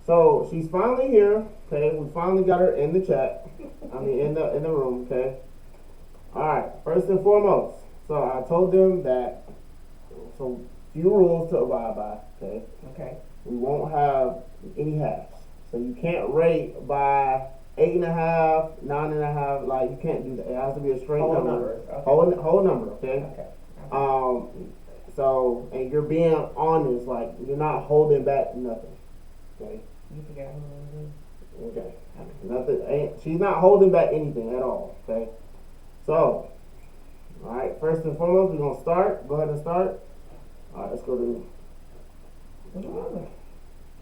So she's finally here. Okay, we finally got her in the chat. I mean, in the room. Okay. All right. First and foremost, so I told them that so few rules to abide by. Okay. Okay. We won't have any halves. So you can't rate by 8.5, 9.5. Like you can't do that. It has to be a straight Whole number. numbers. Okay. Whole number. Okay. Okay. Um. So and you're being honest. Like you're not holding back nothing. Okay. You forgot who it is. Okay. Nothing. She's not holding back anything at all. Okay. So, all right. First and foremost, we're gonna start. Go ahead and start. All right. Let's go to.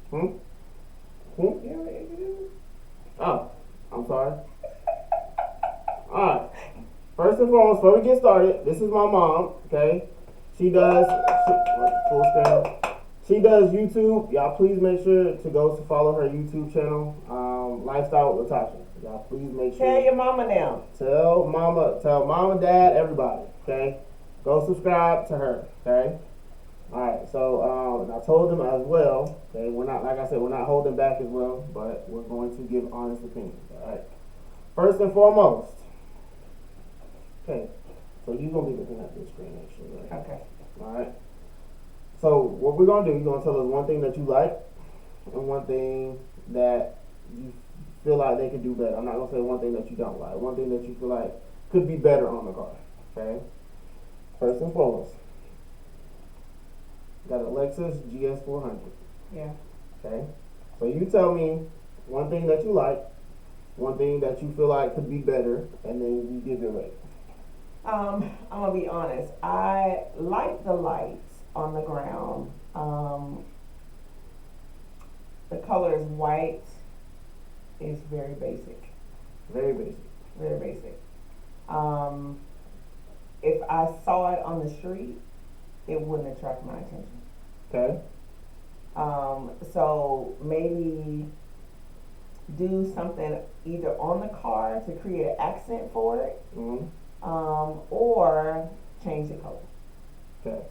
Hmm. Oh, I'm sorry. Alright. First and foremost, before we get started, this is my mom, okay? She does full screen. She does YouTube. Y'all please make sure to go to follow her YouTube channel, Lifestyle with Latasha. Y'all please make sure. Tell your mama now. Tell mama, dad, everybody, okay? Go subscribe to her, okay? Alright, so and I told them as well, okay, we're not, like I said, we're not holding back as well, but we're going to give honest opinions, alright? First and foremost, okay, so you're going to be looking at this screen actually, right? Okay. Alright, so what we're going to do, you're going to tell us one thing that you like and one thing that you feel like they could do better. I'm not going to say one thing that you don't like, one thing that you feel like could be better on the car, okay? First and foremost. Got a Lexus GS400. Yeah. Okay. So you tell me one thing that you like, one thing that you feel like could be better, and then you give your rate. I'm gonna be honest. I like the lights on the ground. The color is white. It's very basic. Very basic. Very basic. If I saw it on the street, it wouldn't attract my attention. Okay. So maybe do something either on the car to create an accent for it, Mm-hmm. or change the color. Okay.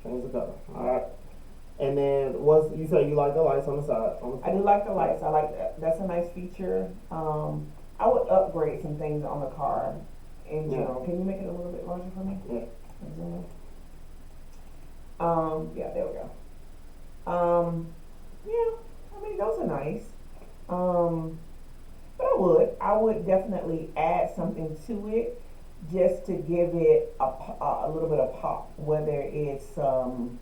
Change the color. All right. And then what's you say you like the lights on the side? I do like the lights. I like that. That's a nice feature. I would upgrade some things on the car in general. Can you make it a little bit larger for me? Yeah. Yeah, there we go. Yeah, I mean, those are nice. But I would definitely add something to it just to give it a little bit of pop, whether it's, and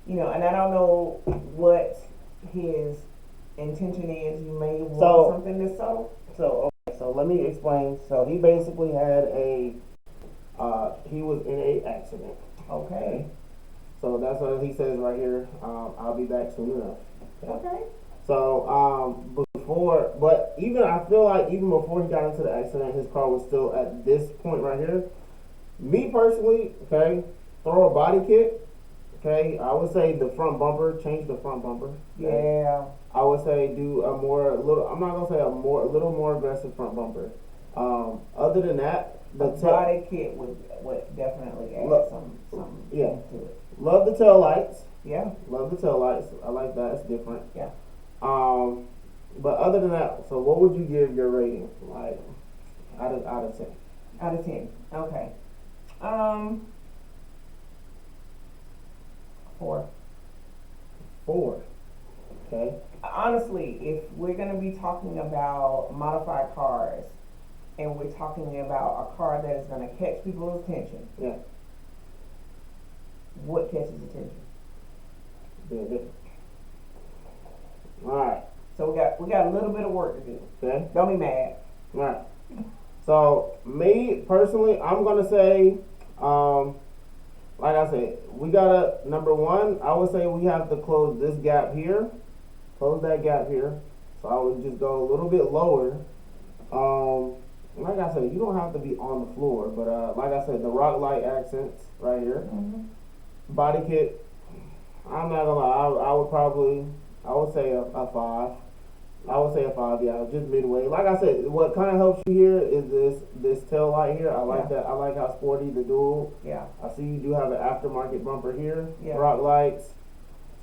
I don't know what his intention is. You may want something that's subtle. So let me explain. So he basically had he was in a accident. Okay. So that's what he says right here. I'll be back soon enough. Okay. So but I feel like even before he got into the accident, his car was still at this point right here. Me personally, okay, throw a body kit. Okay, I would say the front bumper, change the front bumper. Okay? Yeah. I would say do I'm not gonna say a little more aggressive front bumper. Other than that, the body kit would definitely add some yeah to it. Love the tail lights. Yeah. Love the tail lights. I like that. It's different. Yeah. But other than that, so what would you give your rating? Like out of 10? Out of 10. Okay. 4. 4. Okay. Honestly, if we're gonna be talking about modified cars, and we're talking about a car that is gonna catch people's attention. Yeah. What catches attention? Yeah. All right. So we got a little bit of work to do. Okay. Don't be mad. All right. So me personally, I'm gonna say, like I said, we gotta number one. I would say we have to close this gap here, close that gap here. So I would just go a little bit lower. Like I said, you don't have to be on the floor, but like I said, the rock light accents right here. Mm-hmm. Body kit, I'm not gonna lie, I would say a 5. I would say a 5, yeah, just midway. Like I said, what kind of helps you here is this tail light here. I like that. I like how sporty the dual. Yeah. I see you do have an aftermarket bumper here. Yeah. Rock lights.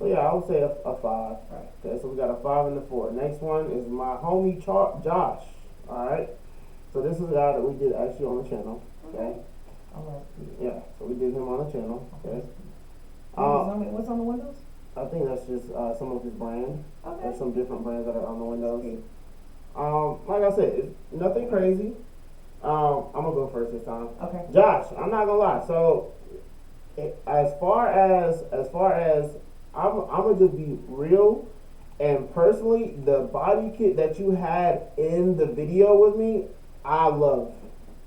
So yeah, I would say a five. Right. Okay, so we got a 5 and a 4. Next one is my homie Josh. All right. So this is a guy that we did actually on the channel. Okay. Alright. Yeah. So we did him on the channel. Okay. What's on the windows? I think that's just some of his brand. Okay. There's some different brands that are on the windows. Like I said, it's nothing crazy. I'm gonna go first this time. Okay. Josh, I'm not gonna lie. So, as far as I'm gonna just be real. And personally, the body kit that you had in the video with me, I love.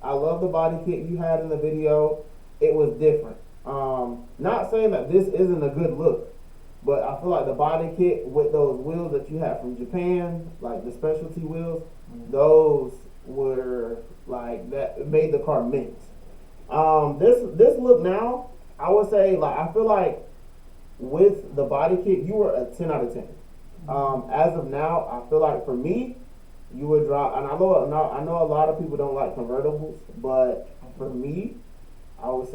I love the body kit you had in the video. It was different. Not saying that this isn't a good look, but I feel like the body kit with those wheels that you had from Japan, like the specialty wheels, those were like that. It made the car mint. This look now, I would say, like, I feel like with the body kit, you were a 10 out of 10. As of now, I feel like for me, you would drop. And I know a lot of people don't like convertibles, but for me, I would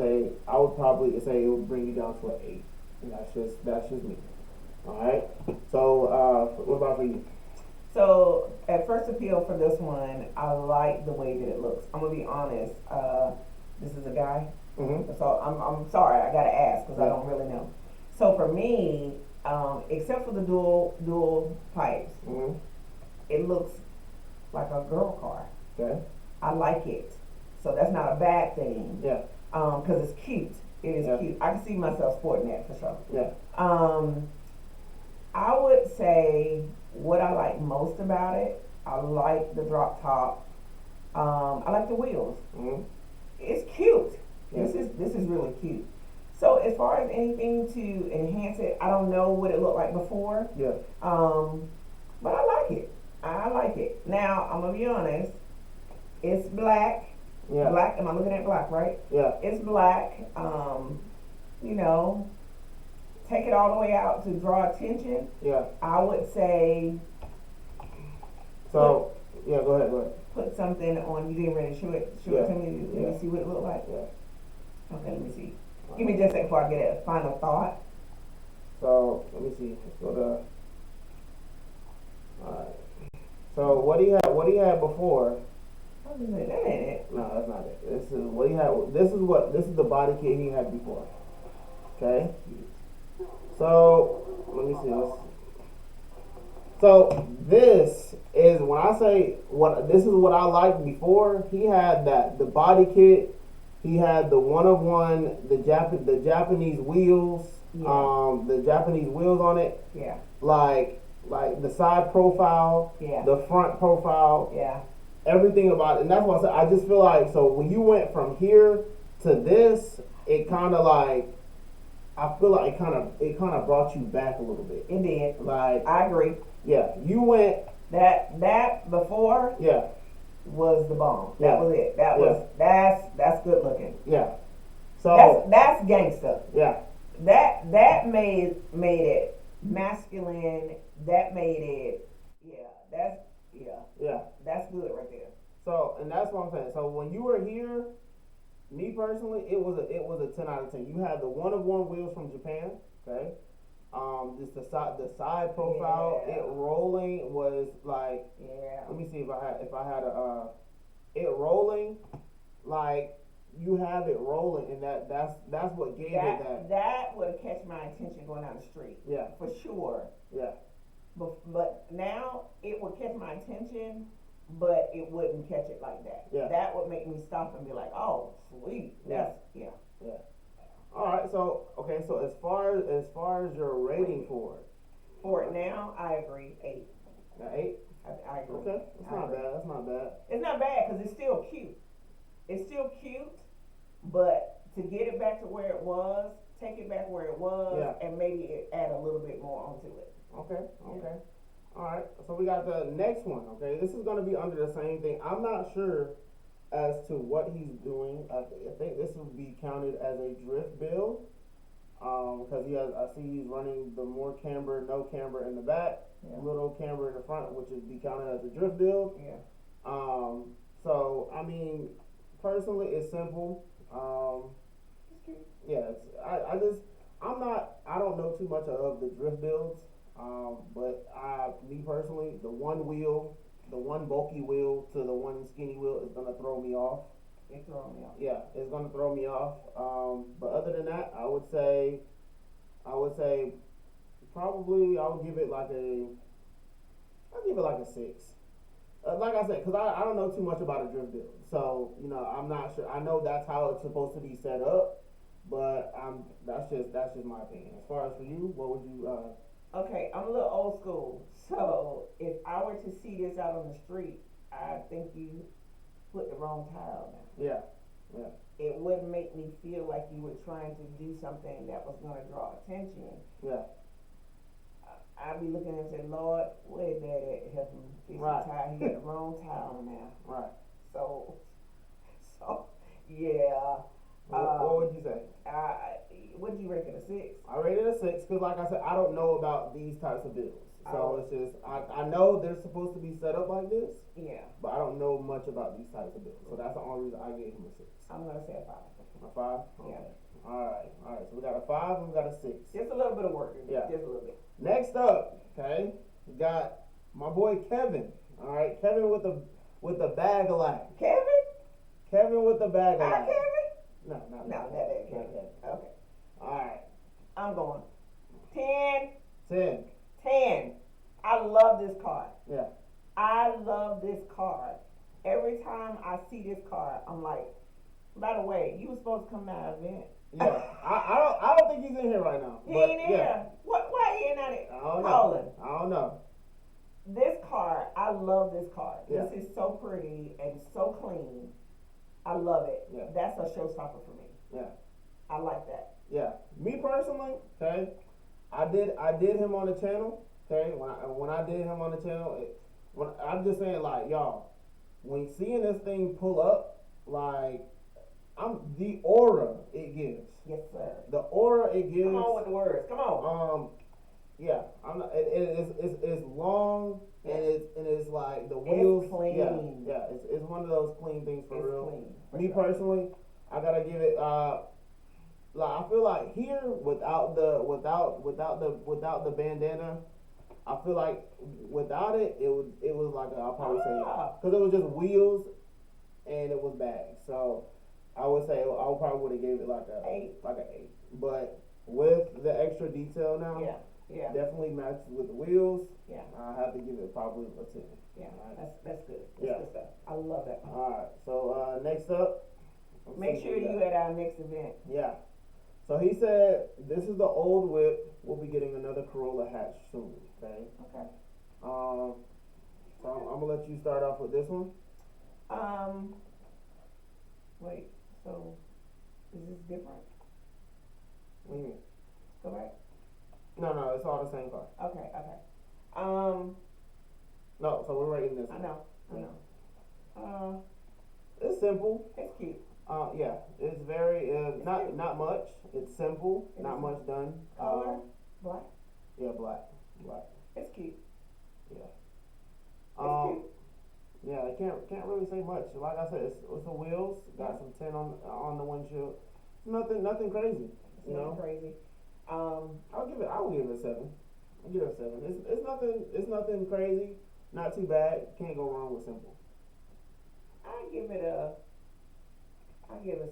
probably say it would bring you down to an 8. And that's just me. All right. So what about for you? So at first appeal for this one, I like the way that it looks. I'm gonna be honest. This is a guy. Mm-hmm. So I'm sorry. I gotta ask because I don't really know. So for me, except for the dual pipes, Mm-hmm. it looks like a girl car. Okay. I like it. So that's not a bad thing. Yeah. Because it's cute. It is cute. I can see myself sporting that for sure. Yeah. I would say what I like most about it, I like the drop top. I like the wheels. Mm-hmm. It's cute. Yeah. This is really cute. So as far as anything to enhance it, I don't know what it looked like before. Yeah. But I like it. I like it. Now I'm gonna be honest. It's black. Yeah. Black. Am I looking at black, right? Yeah. It's black. You know, take it all the way out to draw attention. Yeah. I would say. So yeah, go ahead. Put something on. You getting ready to show it to me? Let me see what it look like. Yeah. Okay, let me see. Give me just a second before I get a final thought. So let me see. Let's go to. All right. So what he had before. That ain't it. No, that's not it. This is what he had. This is the body kit he had before. Okay. So let me see this. So this is when I say this is what I liked before. He had the body kit. He had the one of one, the Japanese wheels. Yeah. The Japanese wheels on it. Yeah. Like the side profile. Yeah. The front profile. Yeah. Everything about it. And that's why I said I just feel like, so when you went from here to this, it kind of like, I feel like it kind of brought you back a little bit. It did. Like, I agree. yeah, you went that before yeah was the bomb. Yeah. That was it. That's good looking. yeah. So that's gangster. yeah That made it masculine. That made it that's good right there. So and that's what I'm saying. So when you were here, me personally, it was a 10 out of 10. You had the one of one wheels from Japan. Okay. Just the side profile, Yeah. it rolling was like. Yeah. Let me see if I had it rolling, like you have it rolling, and that's what gave it that. That would catch my attention going down the street. Yeah. For sure. Yeah. But now it would catch my attention, but it wouldn't catch it like that. Yeah. That would make me stop and be like, oh, sweet. Yeah. Yeah. All right. So okay. So as far as your rating for it. For it now, I agree. 8. Now 8. I agree. Okay. That's not bad. That's not bad. It's not bad because it's still cute. It's still cute, but to get it back to where it was, take it back where it was, Yeah. and maybe add a little bit more onto it. Okay. All right. So we got the next one. Okay. This is going to be under the same thing. I'm not sure as to what he's doing. I think this will be counted as a drift build. Because I see he's running the more camber, no camber in the back, little camber in the front, which would be counted as a drift build. Yeah. So I mean, personally, it's simple. Yeah, I don't know too much of the drift builds, but me personally, the one bulky wheel to the one skinny wheel is gonna throw me off. It throwing me off. Yeah, it's gonna throw me off. But other than that, I would say probably I'll give it like a 6. Like I said, because I don't know too much about a drift build, so I'm not sure. I know that's how it's supposed to be set up, but that's just my opinion. As far as for you, what would you? Okay, I'm a little old school, so if I were to see this out on the street, I think you put the wrong tile down. Yeah, yeah, It wouldn't make me feel like you were trying to do something that was going to draw attention. yeah. I'd be looking and say, Lord, where that at? Help him fix Right. the tile. He got the wrong tile now. Right. So, yeah. What would you say? What do you reckon, a 6? I rated a 6 because, like I said, I don't know about these types of builds. So Oh. it's just I know they're supposed to be set up like this, Yeah. but I don't know much about these types of builds. So that's the only reason I gave him a 6. I'm going to say a 5. A 5? Yeah. Okay. All right. So we got a 5 and we got a 6. Just a little bit of work. Yeah. Just a little bit. Next up, okay, we got my boy Kevin. All right, Kevin with the bag of life. Kevin? Kevin with the bag of Hi, life. Kevin? No, No, not that Kevin. Okay. All right, I'm going 10. 10. 10. I love this card. Yeah. I love this card. Every time I see this card, I'm like, by the way, you were supposed to come to our event. Yeah. I don't think he's in here right now. He but ain't in yeah. here. Why he ain't in I it? don't Colin. know. I don't know. This card, I love this card. Yeah. This is so pretty and so clean. I love it. Yeah. That's a showstopper for me. Yeah. I like that. Yeah. Me personally, okay, I did him on the channel. Okay, when I did him on the channel, I'm just saying, like, y'all, when seeing this thing pull up, like, the aura it gives. Yes, sir. The aura it gives. Come on with the words. Come on. Yeah, I'm not. It's long and it's like the wheels. It's clean. Yeah. It's one of those clean things for It's real. clean, for Me sure. personally, I gotta give it. Like I feel like here without the bandana, I feel like without it, it was like I'll probably say because it was just wheels and it was bags. So I would say I probably would have gave it like a 8. like an 8. But with the extra detail now, Yeah. definitely matches with the wheels. Yeah. I have to give it probably a 10. Yeah. All right. That's good. That's Yeah. good stuff. I love that. All right. So next up, let's Make see sure what we you got. at our next event. Yeah. So he said this is the old whip. We'll be getting another Corolla hatch soon. Okay. Okay. So I'm gonna let you start off with this one. Wait. So, is this different? What do you mean? Go back. No, it's all the same car. Okay. No, so we're rating this I one. know. It's simple. It's cute. Yeah, it's very It's not cute. not much. It's simple, It not is. much done. Color, black. Yeah, black. It's cute. Yeah. It's cute. Yeah, I can't really say much. Like I said, it's the wheels. Got Yeah. some tint on the windshield. It's nothing crazy. It's You not know. crazy. I will give it a 7. I'll give it a 7. It's nothing crazy. Not too bad. Can't go wrong with simple. I give it a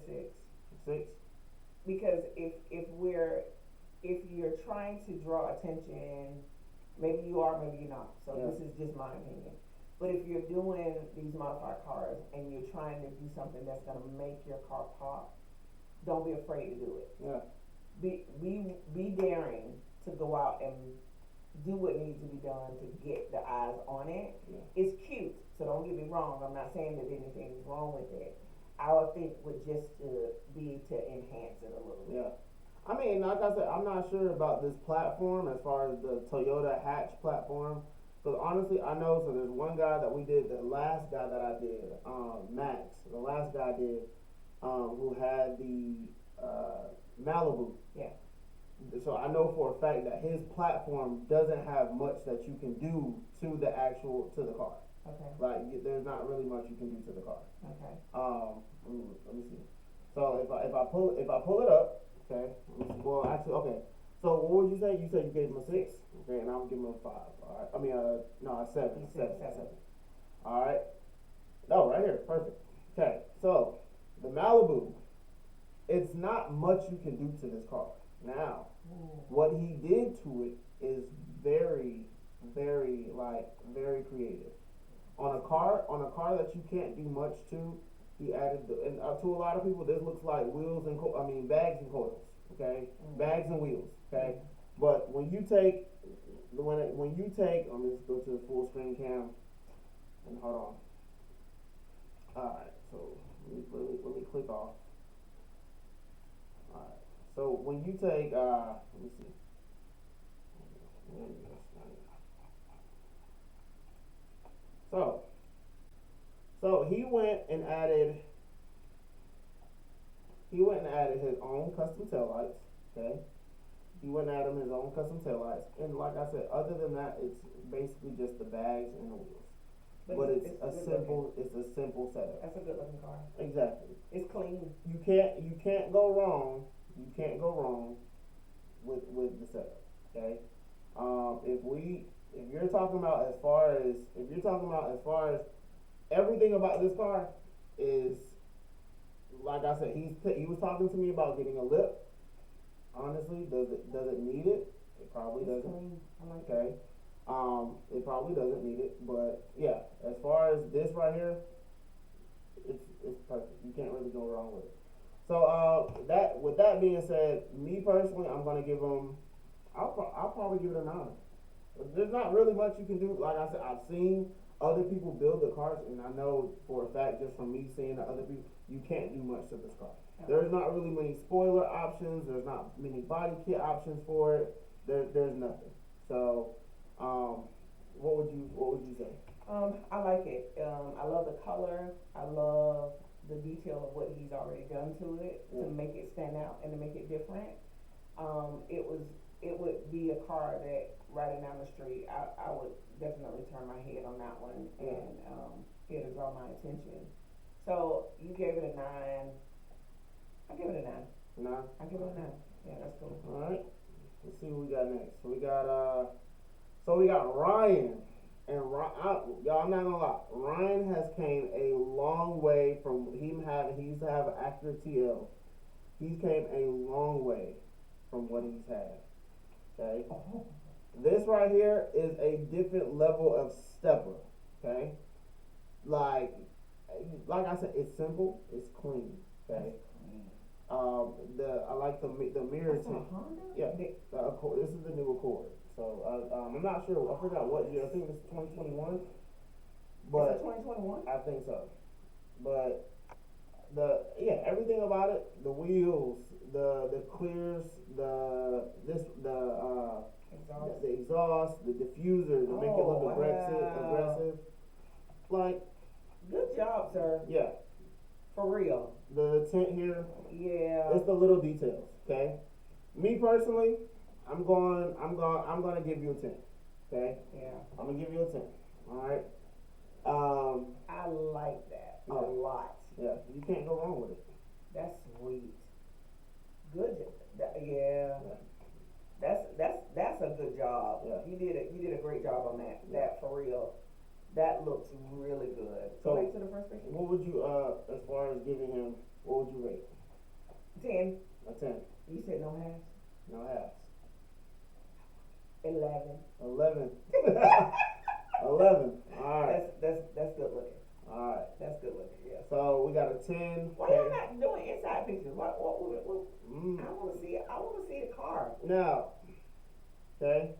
6 6. because if you're trying to draw attention, maybe you are, maybe you're not. So Yeah. this is just my opinion. But if you're doing these modified cars and you're trying to do something that's gonna make your car pop, don't be afraid to do it. Yeah. Be daring to go out and do what needs to be done to get the eyes on it. Yeah. It's cute, so don't get me wrong. I'm not saying that anything is wrong with it. I would think would just be to enhance it a little bit. Yeah. I mean, like I said, I'm not sure about this platform as far as the Toyota hatch platform. Because honestly, I know, so there's one guy that we did, the last guy that I did, Max, the last guy I did, who had the Malibu. Yeah. So I know for a fact that his platform doesn't have much that you can do to the car. Okay. Like, there's not really much you can do to the car. Okay. Let me see. So if I pull it up, Okay. Well, actually, okay. So what would you say? You said you gave him a six. Okay, and I'm gonna give him a five. All right. I mean, no, a seven. You A said seven. A seven. seven. All right. No, right here. Perfect. Okay. So the Malibu. It's not much you can do to this car. Now, Ooh. what he did to it is very, very creative. On a car that you can't do much to, he added and to a lot of people this looks like wheels and bags and coils. Okay, bags and wheels. Okay, but when you take let me just go to the full screen cam and hold on. All right, so let me click off. All right, so when you take let me see. So he went and added his own custom taillights. Okay, he went and added his own custom taillights, and like I said, other than that, it's basically just the bags and the wheels. But it's a simple setup. That's a good looking car. Exactly. It's clean. You can't go wrong. You can't go wrong with the setup. Okay. If you're talking about as far as everything about this car is, like I said, he was talking to me about getting a lip. Honestly, does it need it? It probably It's doesn't. clean. I like Okay. It probably doesn't need it, but yeah, as far as this right here, it's perfect. You can't really go wrong with it. So that with that being said, me personally, I'm gonna give him. I'll probably give it a nine. There's not really much you can do. Like I said, I've seen other people build the cars, and I know for a fact just from me seeing the other people, you can't do much to this car. There's not really many spoiler options. There's not many body kit options for it. There's nothing. So, what would you say? I like it. I love the color. I love the detail of what he's already done to it to make it stand out and to make it different. It would be a car that riding down the street, I would definitely turn my head on that one and it'll draw my attention. So you gave it a nine. I give it a nine. Nine. I give it a nine. Yeah, that's cool. All right. Let's see what we got next. So we got Ryan. And y'all, I'm not gonna lie, Ryan has came a long way from he used to have an Acura TL. He's came a long way from what he's had. Okay? Oh. This right here is a different level of stepper. Okay? Like I said, it's simple, it's clean. Okay? I like the mirror tint. Yeah, this is the new Accord. So I'm not sure. I forgot what year. I think it's 2021. But 2021. I think so. But everything about it, the wheels, the clears, Exhaust. the exhaust, the diffuser to make it look aggressive. Like, good job, sir. Yeah. For real. The tint here. Yeah. It's the little details. Okay. Me personally, I'm gonna give you a 10. Okay? Yeah. I'm gonna give you a 10. Alright? I like that a lot. Yeah, you can't go wrong with it. That's sweet. Good yeah. That's a good job. Yeah. You did a great job on that. Yeah. That for real. That looks really good. So back to the first picture. What would you as far as giving him, what would you rate? 10. A 10. You said no halves? No halves. 11. 11. 11. All right. That's good looking. All right. That's good looking. Yeah. So we got a 10. Why y'all not doing inside pictures? What I want to see it. I want to see the car. Now, okay.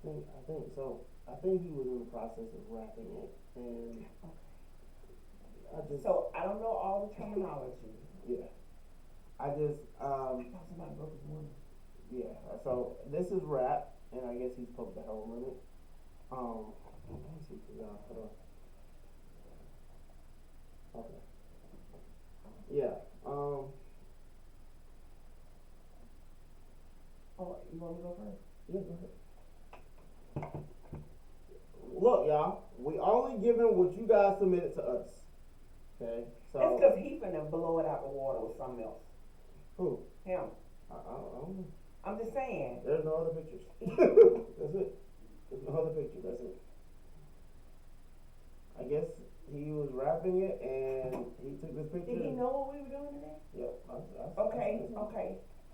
I think he was in the process of wrapping it, and So I don't know all the terminology. Yeah. I thought somebody broke his window. Yeah. So this is wrap, and I guess he's poked the hole in it. Let me see. Hold on. Okay. Yeah. Oh, you want me to go first? Yeah. Go ahead. guys submitted to us. Okay, That's so because he finna blow it out the water with something else. who? Him. I don't know. I'm just saying. There's no other pictures. That's it. There's no other picture. That's it. I guess he was wrapping it and he took this picture. Did he know what we were doing today? Yep.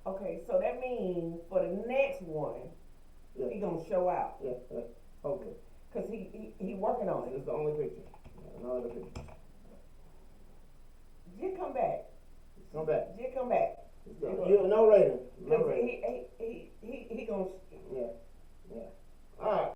Okay. So that means for the next one, Yeah. he gonna show out. Yeah. Okay. Cause he working on It's it. the only picture. No other picture. Jit come back. Come back. Jit come back. No rating. No Cause rating. he gonna. Yeah. Yeah. All right.